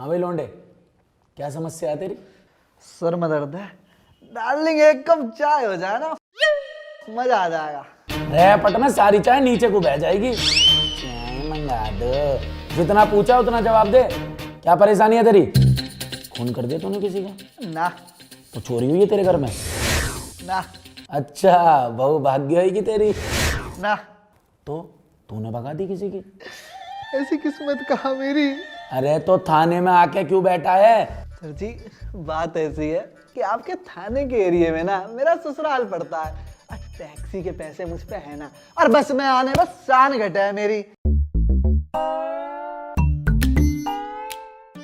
हाँ भाई लौंडे, क्या समस्या है तेरी? सर में दर्द है। डार्लिंग एक कप चाय हो जाए ना, मजा आ जाएगा। रैपट में सारी चाय नीचे को बह जाएगी। चाय मंगा दो, जितना पूछा उतना जवाब दे। क्या परेशानी है तेरी? खून कर दिया तूने किसी का? ना तो चोरी हुई है तेरे घर में? ना अच्छा, बहू भाग्य होगी तेरी। ना, तो तूने भगा दी किसी की? ऐसी किस्मत कहाँ मेरी। अरे तो थाने में आके क्यों बैठा है? सर जी बात ऐसी है कि आपके थाने के एरिया में ना मेरा ससुराल पड़ता है और टैक्सी के पैसे मुझ पे है ना, और बस में आने बस शान घटा है मेरी।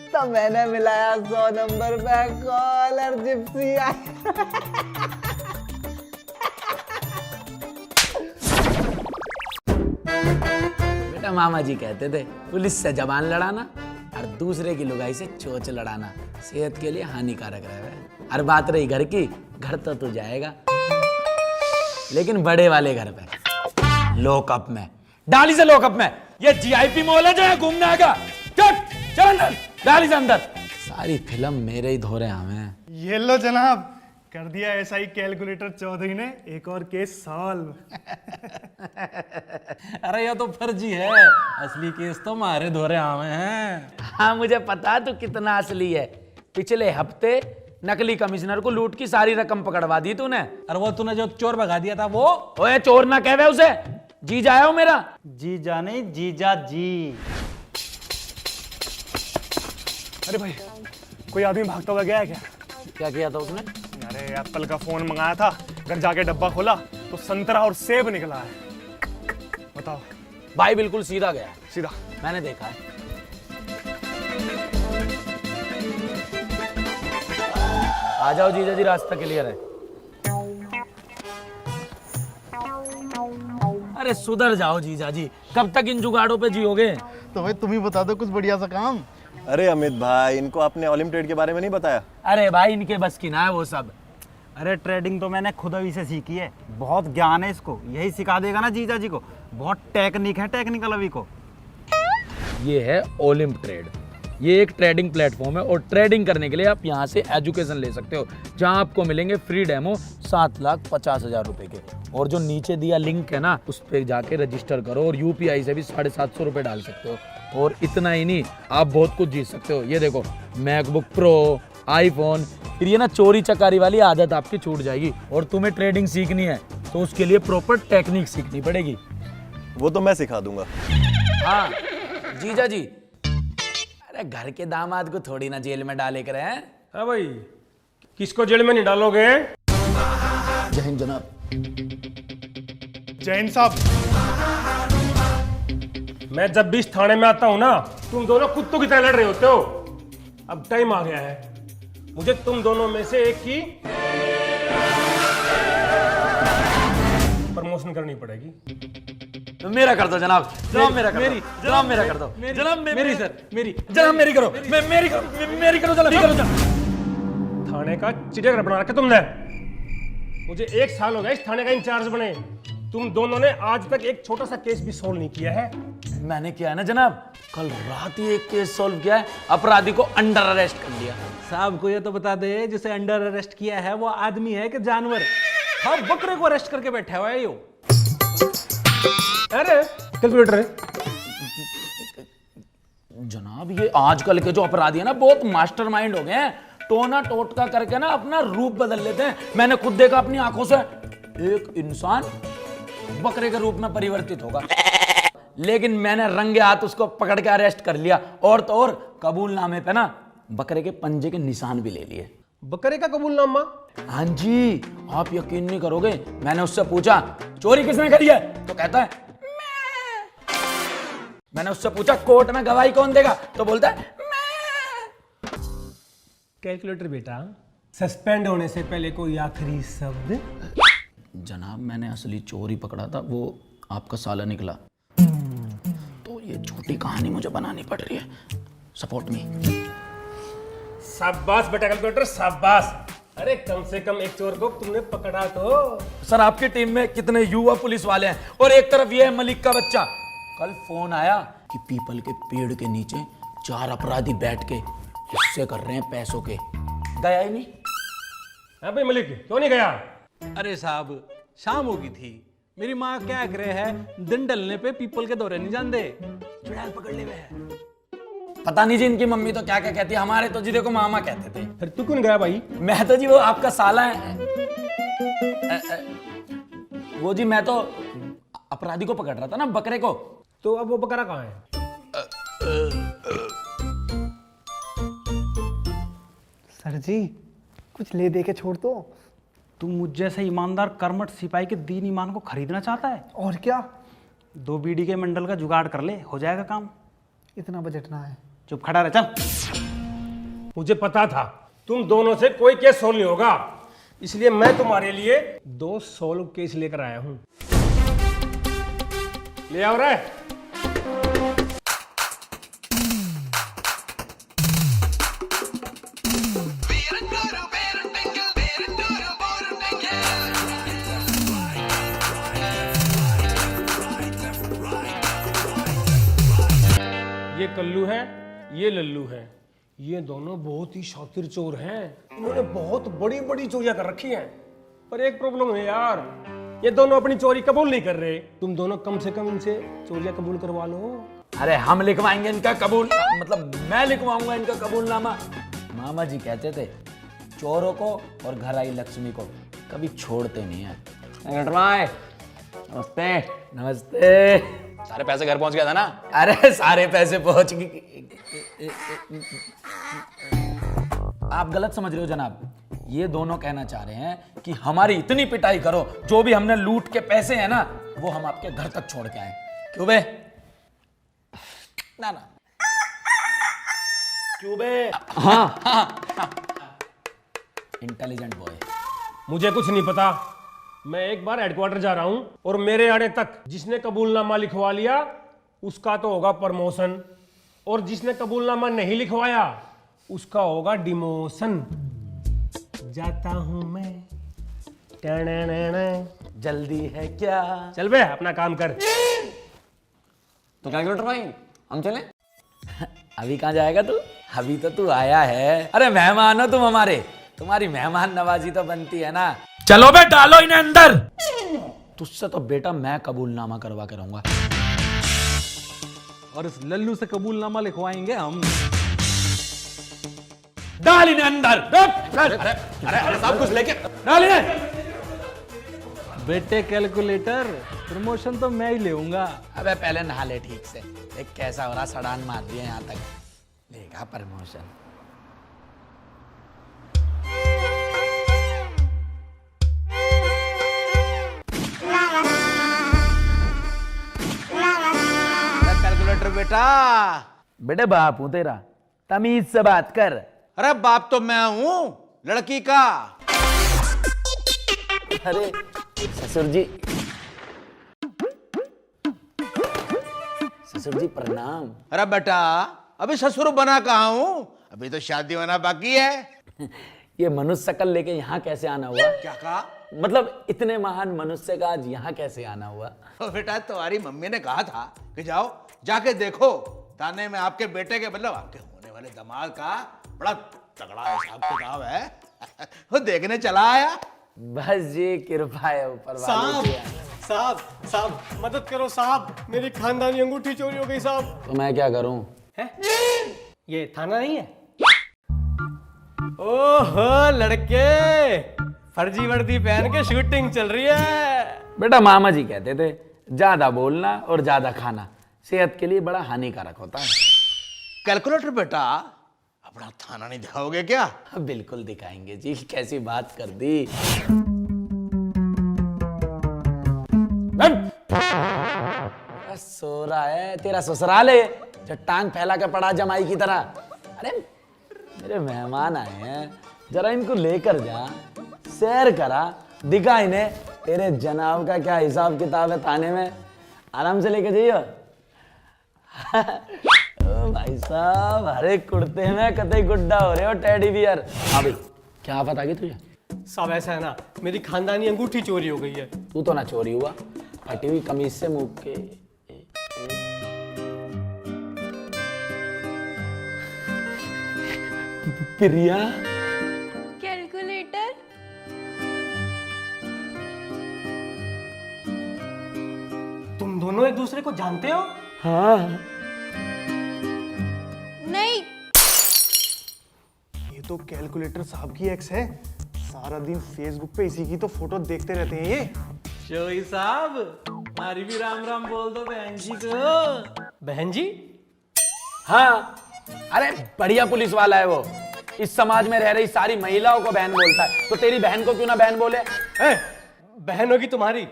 तो मैंने मिलाया 100 नंबर पे कॉल और जिप्सी आई। बेटा मामा जी कहते थे पुलिस से जबान लड़ाना और दूसरे की लुगाई से चोंच लड़ाना सेहत के लिए हानिकारक रहेगा। और बात रही घर की, घर तो तू जाएगा लेकिन बड़े वाले घर पे, लॉकअप में, डाली से लॉकअप में। ये जीआईपी मॉल है जो है घूमने आएगा। चल अंदर, डाली से अंदर। सारी फिल्म मेरे ही धोरे हमें। ये लो जनाब, कर दिया एसआई कैलकुलेटर चौधरी ने एक और केस सॉल्व। अरे ये तो फर्जी है, असली केस तो मारे धोरे हमें हैं। हाँ मुझे पता तू कितना असली है। पिछले हफ्ते नकली कमिश्नर को लूट की सारी रकम पकड़वा दी तूने। और वो तूने जो चोर भगा दिया था वो? ओए चोर ना कहवे उसे, जीजा है वो मेरा। जीजा नहीं, जीजा जी। अरे भाई, कोई आदमी भागता हुआ गया है क्या? क्या किया था उसने? अरे एप्पल का फोन मंगाया था, घर जाके डब्बा खोला तो संतरा और सेब निकला है। बताओ। भाई बिल्कुल सीधा गया, सीधा। मैंने देखा है। आ जाओ जीजा जी, रास्ता क्लियर है। अरे सुधर जाओ जीजा जी, कब तक इन जुगाड़ों पे जियोगे? तो भाई तुम ही बता दो कुछ बढ़िया सा काम। अरे अमित भाई, इनको आपने ऑलिम ट्रेड के बारे में नहीं बताया? अरे भाई इनके बस की ना है वो सब। अरे ट्रेडिंग तो मैंने खुद अभी से सीखी है, बहुत ज्ञान है इसको। यही सिखा देगा ना जीजा जी को, बहुत टेक्निक है टेक्निकल अभी को। ये है ओलिम्प ट्रेड। ये एक ट्रेडिंग प्लेटफॉर्म है और ट्रेडिंग करने के लिए आप यहाँ से एजुकेशन ले सकते हो, जहाँ आपको मिलेंगे फ्री डेमो 7,50,000 रुपए के। और जो नीचे दिया लिंक है ना, उस पर जाके रजिस्टर करो और यूपीआई से भी 750 रुपए डाल सकते हो। और इतना ही नहीं, आप बहुत कुछ जीत सकते हो। ये देखो, मैकबुक प्रो, आईफोन। फिर ये ना चोरी चकारी वाली आदत आपकी छूट जाएगी। और तुम्हें ट्रेडिंग सीखनी है तो उसके लिए प्रॉपर टेक्निक सीखनी पड़ेगी। वो तो मैं सिखा दूंगा। हाँ जीजा जी, अरे घर के दामाद को थोड़ी ना जेल में डाले कर हैं। हाँ भाई, किसको जेल में नहीं डालोगे? जय हिंद जनाब। जैन साहब, मैं जब भी इस थाने में आता हूं ना, तुम दोनों कुत्तों की तरह लड़ रहे होते हो। अब टाइम आ गया है, मुझे तुम दोनों में से एक की प्रमोशन करनी पड़ेगी। तो मेरा कर दो जनाब, जनाब मेरा कर दो, जनाब मेरा कर दो, जनाब मेरी सर, मेरी जनाब मेरी करो, मेरी करो जनाब। थाने का चिड़ियाघर बना रखा तुमने। मुझे 1 साल हो गया इस थाने का इंचार्ज बने। तुम दोनों ने आज तक एक छोटा सा केस भी सोल्व नहीं किया है। मैंने किया है ना जनाब, कल रात ही एक केस सॉल्व किया है, अपराधी को अंडर अरेस्ट कर लिया। साहब को ये तो बता दे, जिसे अंडर अरेस्ट किया है वो आदमी है कि जानवर? हाँ, बकरे को अरेस्ट करके बैठा हुआ है यो। अरे कैलकुलेटर है जनाब, ये आजकल के जो अपराधी है ना, बहुत मास्टरमाइंड हो गए हैं। टोना टोटका करके ना अपना रूप बदल लेते हैं। मैंने खुद देखा अपनी आंखों से, एक इंसान बकरे के रूप में परिवर्तित होगा, लेकिन मैंने रंगे हाथ उसको पकड़ के अरेस्ट कर लिया। और तो और कबूलनामे पे ना बकरे के पंजे के निशान भी ले लिए। बकरे का कबूलनामा? हाँ जी, आप यकीन नहीं करोगे, मैंने उससे पूछा चोरी किसने करी है, तो कहता है मैंने उससे पूछा कोर्ट में गवाही कौन देगा, तो बोलता है मैं। कैलकुलेटर बेटा, सस्पेंड होने से पहले कोई आखिरी शब्द? जनाब मैंने असली चोर ही पकड़ा था, वो आपका साला निकला। तो ये झूठी कहानी मुझे बनानी पड़ रही है। Support me. शाबाश बेटा कैलकुलेटर, शाबाश। अरे कम से कम एक चोर को तुमने पकड़ा तो। सर आपकी टीम में कितने युवा पुलिस वाले हैं, और एक तरफ ये है मलिक का बच्चा। कल फोन आया कि पीपल के पेड़ के नीचे 4 अपराधी बैठ के गुस्से कर रहे हैं पैसों के, गया ही नहीं। हाँ भाई मलिक, क्यों नहीं गया? अरे साहब, शाम हो गई थी। मेरी माँ क्या कह रहे है, दिन ढलने पे पीपल के दौरे नहीं जानते, चुड़ैल पकड़ ले वे। पता नहीं जी इनकी मम्मी तो क्या क्या कहती है, हमारे तो जी देखो मामा कहते थे। फिर तू क्यों गया भाई? मैं तो जी वो आपका साला है। वो जी मैं तो अपराधी को पकड़ रहा था ना, बकरे को। तो अब वो बकरा कहाँ है? सर जी कुछ ले दे के छोड़ दो। तू मुझ जैसे ईमानदार कर्मठ सिपाही के दीन ईमान को खरीदना चाहता है? और क्या, 2 बीड़ी के मंडल का जुगाड़ कर ले, हो जाएगा काम। इतना बजट ना है। चुप खड़ा रह, चल। मुझे पता था तुम दोनों से कोई केस सोल्व नहीं होगा, इसलिए मैं तुम्हारे लिए 2 सोल्व केस लेकर आया हूं। ले आओ रे। ये कल्लू है, ये लल्लू है। ये दोनों बहुत ही शातिर चोर हैं। इन्होंने बहुत बड़ी बड़ी चोरियां कर रखी हैं। पर एक प्रॉब्लम है यार, ये दोनों अपनी चोरी कबूल नहीं कर रहे। तुम दोनों कम से कम इनसे चोरियां कबूल करवा लो। अरे हम लिखवाएंगे इनका कबूल, मतलब मैं लिखवाऊंगा इनका कबूलनामा। मामा जी कहते थे चोरों को और घर आई लक्ष्मी को कभी छोड़ते नहीं है। नमस्ते। नमस्ते। सारे पैसे घर पहुंच गया था ना? अरे सारे पैसे पहुंच गए। आप गलत समझ रहे हो जनाब। ये दोनों कहना चाह रहे हैं कि हमारी इतनी पिटाई करो, जो भी हमने लूट के पैसे हैं ना वो हम आपके घर तक छोड़ के आए। क्यों बे? ना क्यों बे? हाँ। Intelligent boy. मुझे कुछ नहीं पता। मैं एक बार हेडक्वार्टर जा रहा हूं और मेरे आने तक जिसने कबूलनामा लिखवा लिया उसका तो होगा प्रमोशन, और जिसने कबूलनामा नहीं लिखवाया उसका होगा डिमोशन। जाता हूं मैं। जल्दी है क्या? चल बे अपना काम कर। तो कैलकुलेटर भाई हम चले? अभी कहाँ जाएगा तू? अभी तो तू आया है। अरे मेहमान हो तुम हमारे, तुम्हारी मेहमान नवाजी तो बनती है ना। चलो बे डालो इन्हें अंदर। तुझसे तो बेटा मैं कबूलनामा करवा के रहूंगा। और इस लल्लू से कबूलनामा लिखवाएंगे हम। डाल इन्हें अंदर। अरे सब कुछ लेके डाल इन्हें। बेटे कैलकुलेटर, प्रमोशन तो मैं ही लेऊंगा। अबे पहले नहा ले ठीक से। एक कैसा हो रहा, सड़ान मार दिया यहाँ तक, लेगा प्रमोशन। कैलकुलेटर बेटा। बेटे बाप हूं तेरा, तमीज से बात कर। अरे बाप तो मैं हूं लड़की का। अरे ससुर जी, ससुर जी प्रणाम। अरे बेटा अभी ससुर बना कहाँ हूं, अभी तो शादी होना बाकी है। ये मनुष्य शकल लेके यहाँ कैसे आना हुआ? क्या कहा? मतलब इतने महान मनुष्य का आज यहाँ कैसे आना हुआ? तो बेटा तुम्हारी मम्मी ने कहा था कि जाओ जाके देखो, थाने में आपके बेटे के मतलब आपके होने वाले दामाद का बड़ा तगड़ा हिसाब किताब है। वो देखने चला आया। बस जी कृपा है ऊपर वाले की। साहब साहब मदद करो साहब, मेरी खानदानी अंगूठी चोरी हो गई साहब। तो मैं क्या करूं? ये थाना नहीं है? ओहो लड़के, फर्जी वर्दी पहन के शूटिंग चल रही है। बेटा मामा जी कहते थे ज्यादा बोलना और ज्यादा खाना सेहत के लिए बड़ा हानिकारक होता है। कैलकुलेटर बेटा अपना थाना नहीं दिखाओगे क्या? बिल्कुल दिखाएंगे जी, कैसी बात कर दी। सो रहा है तेरा ससुराल है जो टांग फैला के पड़ा जमाई की तरह। अरे मेरे मेहमान आए हैं, जरा इनको लेकर जा, सैर करा, दिखा इन्हें तेरे जनाब का क्या हिसाब किताब है थाने में। आराम से लेके जाइयो। ओ भाई साहब, हर एक कुर्ते में कतई गुड्डा हो रहे हो टेडी बियर। हाँ भाई क्या आफत आ गई तुझे? साहब ऐसा है ना, मेरी खानदानी अंगूठी चोरी हो गई है। तू तो ना चोरी हुआ, फटी हुई कमीज से मुंह के। प्रिया, कैलकुलेटर। तुम दोनों एक दूसरे को जानते हो? हाँ नहीं। ये तो कैलकुलेटर साहब की एक्स है। सारा दिन फेसबुक पे इसी की तो फोटो देखते रहते हैं ये। शोई साहब, हमारी भी राम राम बोल दो बहन जी को। बहन जी? हाँ, अरे बढ़िया पुलिस वाला है वो। इस समाज में रह रही सारी महिलाओं को बहन बोलता है, तो तेरी बहन को क्यों ना बहन बोले? बहन होगी तुम्हारी।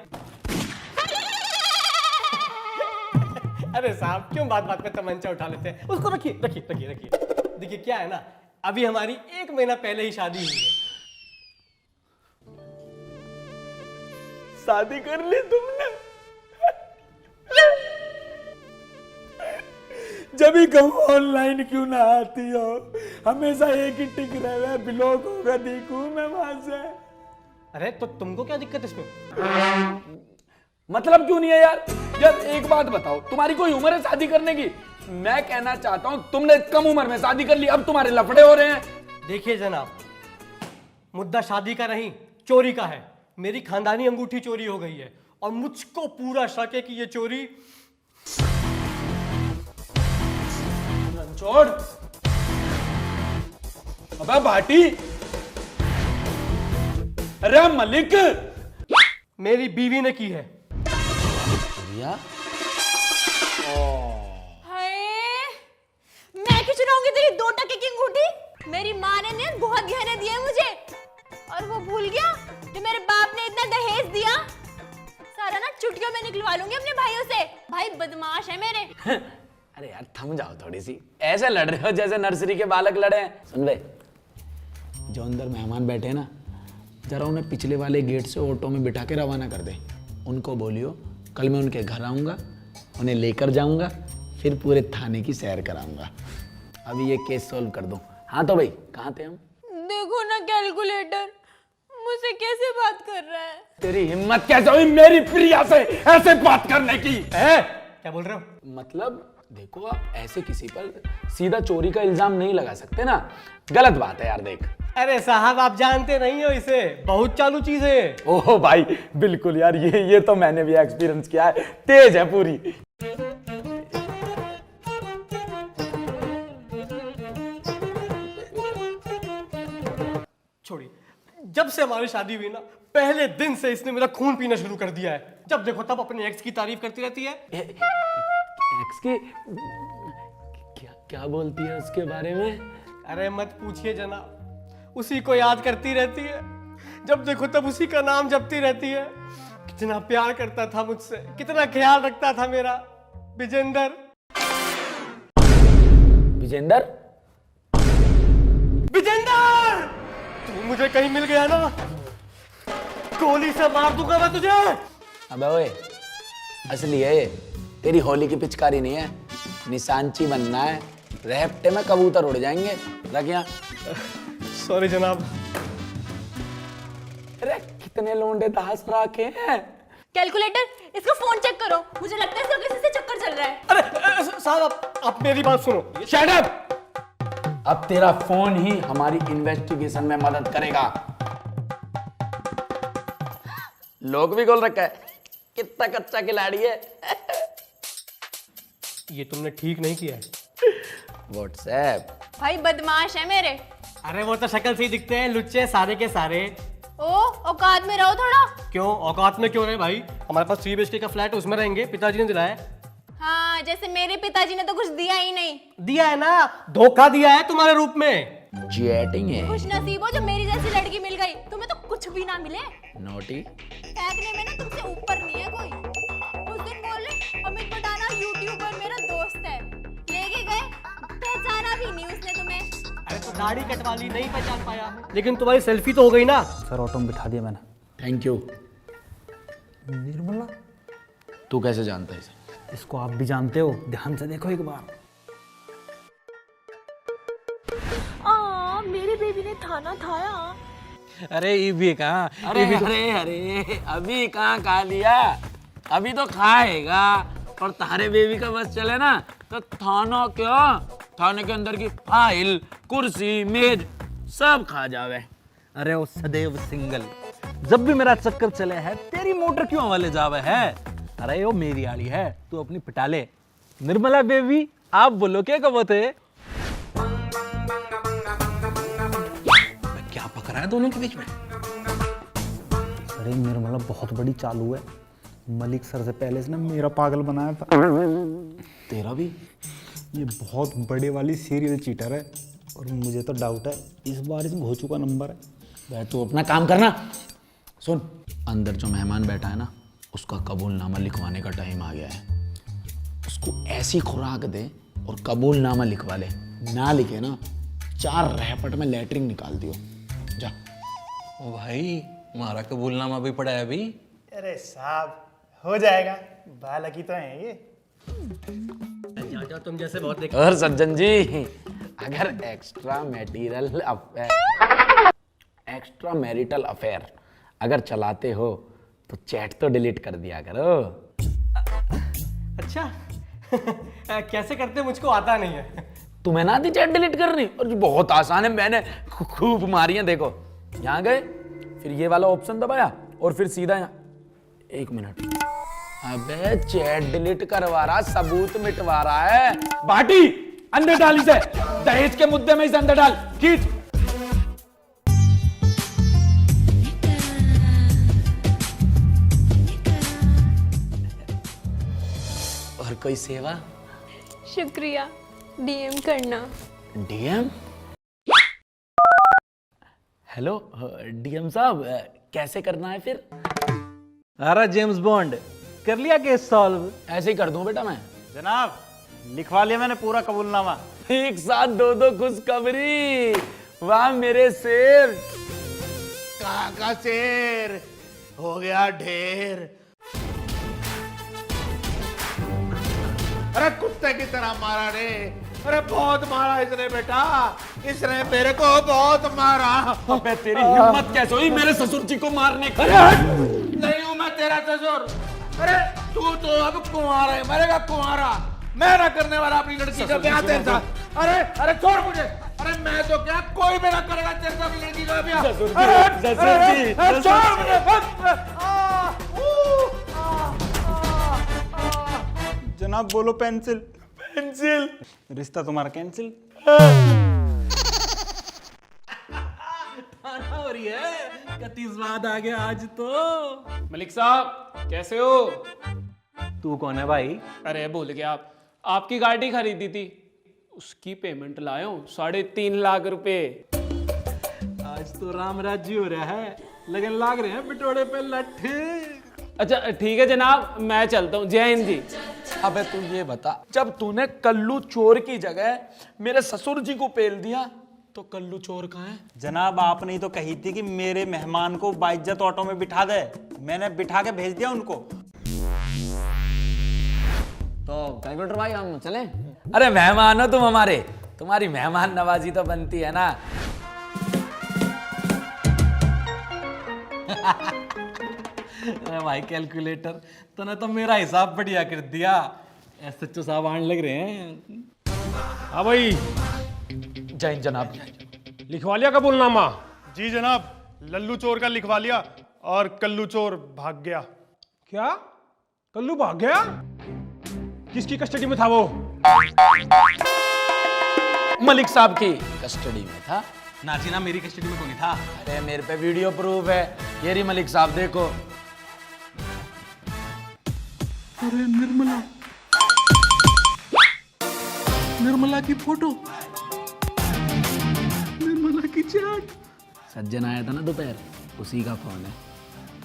अरे साहब, क्यों बात बात पे तमंचा उठा लेते हैं? उसको रखिए रखिए रखिए रखिए। देखिए क्या है ना, अभी हमारी 1 महीना पहले ही शादी हुई है। शादी कर ली तुमने? जब भी कहूँ ऑनलाइन क्यों ना आती हो, हमेशा एक ही टिक रहे, ब्लॉक होगा देखूं मैं वहां से। अरे तो तुमको क्या दिक्कत है इसमें? मतलब क्यों नहीं है यार? यार एक बात बताओ, तुम्हारी कोई उम्र है शादी करने की? मैं कहना चाहता हूँ तुमने कम उम्र में शादी कर ली, अब तुम्हारे लफड़े हो रहे हैं। देखिए जनाब, मुद्दा शादी का नहीं, चोरी का है। मेरी खानदानी अंगूठी चोरी हो गई है और मुझको पूरा शक है कि ये चोरी छोड़। अबे भाटी, अरे मलिक, मेरी बीवी ने की है। हाय, मैं क्यों चुराऊंगी तेरी 2 टके की अंगूठी? मेरी माँ ने बहुत गहने दिए मुझे, और वो भूल गया जो मेरे बाप ने इतना दहेज दिया। सारा ना चुटकियों में निकलवा लूंगी अपने भाइयों से। भाई बदमाश है मेरे। अरे यार थम जाओ थोड़ी सी, ऐसे लड़ रहे हो जैसे नर्सरी के बालक लड़े हैं। सुन बे, जो अंदर मेहमान बैठे हैं ना, जरा उन्हें पिछले वाले गेट से ऑटो में बिठा के रवाना कर दे। उनको बोलियो कल मैं उनके घर आऊँगा, उन्हें लेकर जाऊँगा, फिर पूरे थाने की सैर कराऊँगा। अभी ये केस सॉल्व कर दो। हाँ तो भाई, कहाँ थे हम? देखो ना कैलकुलेटर, मुझसे कैसे बात कर रहा है। तेरी हिम्मत कैसे हुई मेरी प्रिया से ऐसे बात करने की? क्या बोल रहे हो? मतलब देखो, आप ऐसे किसी पर सीधा चोरी का इल्जाम नहीं लगा सकते ना, गलत बात है यार। देख, अरे साहब, आप जानते नहीं हो इसे, बहुत चालू चीज है। ओह भाई बिल्कुल यार, ये तो मैंने भी एक्सपीरियंस किया है, तेज है पूरी। छोड़िए, जब से हमारी शादी हुई ना, पहले दिन से इसने मेरा खून पीना शुरू कर दिया है। जब देखो तब अपने एक्स की तारीफ करती रहती है। एक्स की क्या बोलती है उसके बारे में? अरे मत पूछिए जनाब, उसी को याद करती रहती है। जब देखो तब उसी का नाम जपती रहती है। कितना प्यार करता था मुझसे, कितना ख्याल रखता था मेरा। विजेंदर। विजेंदर? विजेंदर, तू मुझे कहीं मिल गया ना, गोली से मार दूंगा मैं तुझे। अबे ओए, असली है ये, तेरी होली की पिचकारी नहीं है। निशानची बनना है, रेपटे में कबूतर उड़ जाएंगे। रख यहाँ। सॉरी जनाब। अरे कितने लोंडे दास रखे हैं। कैलकुलेटर, इसका फोन चेक करो, मुझे लगता है इसका किसी से चक्कर चल रहा है। अरे साहब, आप मेरी बात सुनो। Shut up! अब तेरा फोन ही हमारी इन्वेस्टिगेशन में मदद करेगा। लोग भी खोल रखा है, कितना कच्चा खिलाड़ी है। ये तुमने ठीक नहीं किया है। व्हाट्सएप। भाई बदमाश है मेरे। अरे वो तो शक्ल से ही दिखते हैं, लुच्चे सारे के सारे। ओ, औकात में रहो थोड़ा। क्यों औकात में क्यों रहे भाई? हमारे पास 3 BHK का फ्लैट है, उसमें रहेंगे, पिताजी ने दिलाया है। हाँ, जैसे मेरे पिताजी ने तो कुछ दिया ही नहीं। दिया है ना, धोखा दिया है तुम्हारे रूप में। चैटिंग है। खुश नसीब हो जो मेरी जैसी लड़की मिल गई, तुम्हें तो कुछ भी ना मिले। नोटी। फेंकने में ना तुमसे ऊपर नहीं है कोई। उस दिन बोले अमित पटाना यूट्यूबर मेरा दोस्त है, लेके गए, पहचाना भी नहीं उसने तुम्हें। अरे तो दाढ़ी कटवा ली, नहीं पहचान पाया, लेकिन तुम्हारी सेल्फी तो हो गई ना। सर ऑटो में बिठा दिया मैंने। Thank you. निर्मला, तू कैसे जानता है इसे? इसको आप भी जानते हो, ध्यान से देखो एक बार। मेरे बेबी ने खाना खाया। अरे ये भी कहाँ? अरे अरे अरे, अभी कहाँ खा लिया, अभी तो खाएगा। और तारे बेबी का बस चले ना तो थाना क्या थाने के अंदर की फाइल, कुर्सी, मेज सब खा जावे। अरे वो सदैव सिंगल, जब भी मेरा चक्कर चले है तेरी मोटर क्यों हवाले जावे है। अरे वो मेरी आड़ी है, तू अपनी पिटा ले। निर्मला बेबी, आप बोलो क्या कब थे? क्या पकड़ा है दोनों के बीच में? अरे निर्मला बहुत बड़ी चालू है, मलिक सर से पहले इसने मेरा पागल बनाया था। तेरा भी? ये बहुत बड़े वाली सीरियल चीटर है और मुझे तो डाउट है इस बार इसमें हो चुका नंबर है। भाई तू अपना काम करना। सुन, अंदर जो मेहमान बैठा है ना, उसका कबूलनामा लिखवाने का टाइम आ गया है। उसको ऐसी खुराक दे और कबूलनामा लिखवा ले। ना लिखे ना, 4 रैपट में लेटरिंग निकाल दियो। जा। ओ भाई, हमारा कबूलनामा भी पड़ा है अभी। अरे साहब, हो जाएगा, बालकी तो है ये। तुम जैसे बहुत देख। और सज्जन जी, अगर एक्स्ट्रा मैरिटल अफेयर अगर चलाते हो तो चैट तो डिलीट कर दिया करो। अच्छा कैसे करते मुझको आता नहीं है। तुम्हें ना आती चैट डिलीट करनी? और बहुत आसान है, मैंने खूब मारी है। देखो, यहाँ गए, फिर ये वाला ऑप्शन दबाया और फिर सीधा यहाँ। 1 मिनट। अबे चैट डिलीट करवा रहा, सबूत मिटवा रहा है। बाटी, अंदर डाल इसे। दहेज के मुद्दे में इसे अंदर डाल। खींच। और कोई सेवा? शुक्रिया, डीएम करना। डीएम? हेलो डीएम साहब, कैसे करना है फिर? अरे जेम्स बॉन्ड, कर लिया केस सॉल्व? ऐसे ही कर दूं बेटा मैं। जनाब, लिखवा लिया मैंने पूरा कबूलनामा। एक साथ 2 खुशखबरी। वाह मेरे शेर। कहाँ का शेर हो गया ढेर। अरे कुत्ते की तरह मारा रे। अरे बहुत मारा इसने बेटा, इसने मेरे को बहुत मारा। अबे तेरी हिम्मत कैसे हुई मेरे ससुर जी को मारने की? नहीं हूं मैं तेरा ससुर। अरे तू तो अब कुंवारा है, मरेगा कुंवारा। मैं ना करने वाला अपनी लड़की का ब्याह तेरे साथ। अरे अरे छोड़ मुझे। अरे मैं तो क्या, कोई भी ना करेगा तेरे साथ लड़की का ब्याह। छोड़ मुझे। जनाब बोलो पेंसिल। पेंसिल। रिश्ता तुम्हारा कैंसिल। हो रही है, कति स्वाद आ गया आज तो। मलिक साहब कैसे हो? तू कौन है भाई? अरे भूल गया, आप आपकी गाड़ी खरीदी थी, उसकी पेमेंट लाया हूँ 3.5 लाख रुपए। आज तो राम राज्य हो रहा है, लगन लाग रहे हैं बिटोड़े पे लट्ठे। अच्छा ठीक है जनाब, मैं चलता हूँ। जय हिंद जी। अबे तू ये बता, जब तूने कल्लू चोर की जगह मेरे ससुर जी को पेल दिया तो कल्लू चोर कहाँ है? जनाब, आपने ही तो कही थी कि मेरे मेहमान को बाइज्जत ऑटो में बिठा दे। मैंने बिठा के भेज दिया उनको। तो कैलकुलेटर भाई, हम चले? अरे मेहमान हो तुम हमारे, तुम्हारी मेहमान नवाजी तो बनती है ना। अरे भाई कैलकुलेटर, तूने तो मेरा हिसाब बढ़िया कर दिया। एसएचओ साहब आने लग रहे हैं। हाँ भाई, जय हिंद जनाब। लिखवा लिया कबूलनामा? जी जनाब, लल्लू चोर का लिखवा लिया और कल्लू चोर भाग गया। क्या कल्लू भाग गया? किसकी कस्टडी में था वो? मलिक साहब की कस्टडी में था। नाजी ना, मेरी कस्टडी में कौन था? अरे मेरे पे वीडियो प्रूफ है, ये रही मलिक साहब, देखो। अरे निर्मला, निर्मला की फोटो, निर्मला की चैट। सज्जन आया था ना दोपहर, उसी का फोन है।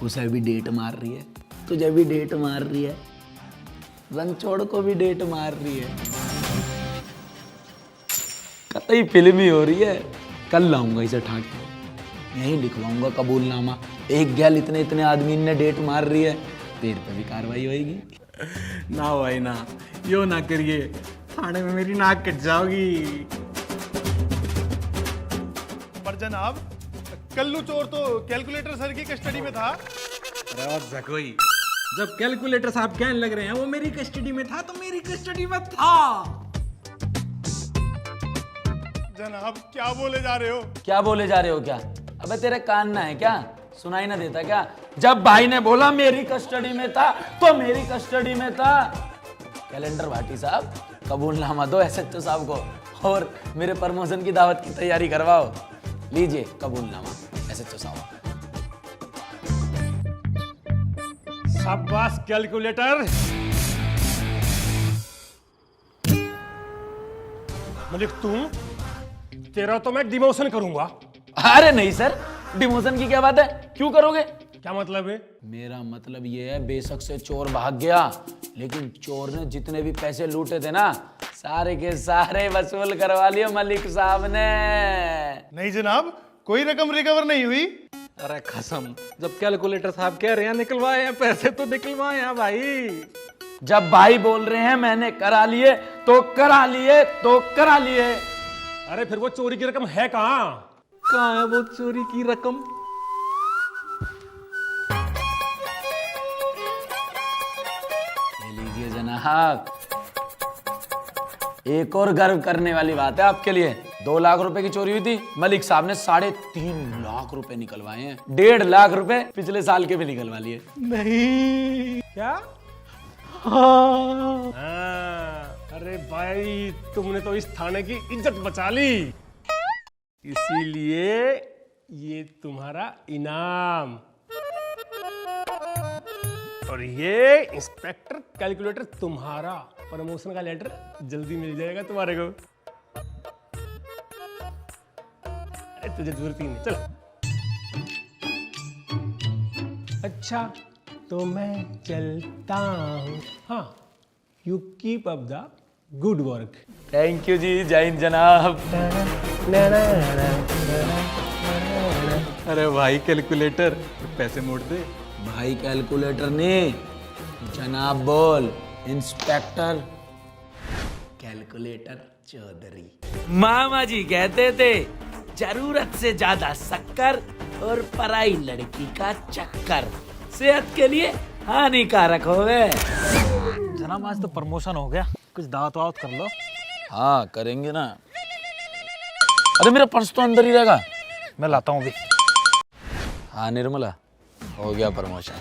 उसे भी डेट मार रही है, तुझे भी डेट मार रही है, रणछोड़ को भी डेट मार रही है। कतई फिल्मी हो रही है। कल लाऊंगा इसे ठाके, यहीं लिखवाऊंगा कबूलनामा। एक गैल इतने इतने आदमी ने डेट मार रही है, तेरे पे भी कार्रवाई होगी। ना भाई ना, यो ना करिए, थाने में मेरी नाक कट जाओगी। पर जनाब, कल्लू चोर तो कैलकुलेटर सर की कस्टडी में था। कोई जब कैलकुलेटर साहब कहने लग रहे हैं वो मेरी कस्टडी में था, तो मेरी कस्टडी में था। जनाब क्या बोले जा रहे हो? क्या बोले जा रहे हो क्या? अबे तेरे कान ना है क्या? सुनाई ना देता क्या? जब भाई ने बोला मेरी कस्टडी में था तो मेरी कस्टडी में था। कैलेंडर भाटी साहब, कबूलनामा दो एसएचओ साहब को और मेरे प्रमोशन की दावत की तैयारी करवाओ। लीजिए कबूलनामा एसएचओ साहब। शाबाश कैलकुलेटर। मलिक तुम, तेरा तो मैं डिमोशन करूंगा। अरे नहीं सर, डिमोशन की क्या बात है? क्यों करोगे? क्या मतलब है? मेरा मतलब ये है, बेशक से चोर भाग गया, लेकिन चोर ने जितने भी पैसे लूटे थे ना, सारे के सारे वसूल करवा लिए मलिक साहब ने। नहीं जनाब, कोई रकम रिकवर नहीं हुई। अरे कसम, जब कैलकुलेटर साहब कह रहे हैं निकलवाए हैं पैसे तो निकलवाए हैं भाई। जब भाई बोल रहे हैं मैंने करा लिए तो करा लिए तो करा लिए। अरे फिर वो चोरी की रकम है कहाँ? कहाँ है वो चोरी की रकम? ले लीजिए जनाब। एक और गर्व करने वाली बात है आपके लिए। 2 लाख रुपए की चोरी हुई थी, मलिक साहब ने 3.5 लाख रुपए निकलवाए हैं। 1.5 लाख रुपए पिछले साल के भी निकलवा लिए। नहीं। क्या? हाँ। अरे भाई, तुमने तो इस थाने की इज्जत बचा ली, इसीलिए ये तुम्हारा इनाम। और ये इंस्पेक्टर कैलकुलेटर तुम्हारा प्रमोशन का लेटर जल्दी मिल जाएगा तुम्हारे को। अरे तुझे जरूरत ही नहीं, चल। अच्छा तो मैं चलता हूँ। हाँ, you keep up the good work. Thank you जी, जय हिंद जनाब। अरे भाई कैलकुलेटर, पैसे मोड़ दे। भाई कैलकुलेटर ने जनाब बोल। Inspector calculator Chaudhary. मामा जी कहते थे जरूरत से ज्यादा शक्कर और पराई लड़की का चक्कर सेहत के लिए हानिकारक हो गए। जनाब आज तो प्रमोशन हो गया, कुछ दावत वावत कर लो। हाँ करेंगे ना। अरे मेरा पर्स तो अंदर ही रहेगा, मैं लाता हूँ अभी। हाँ निर्मला, हो गया प्रमोशन।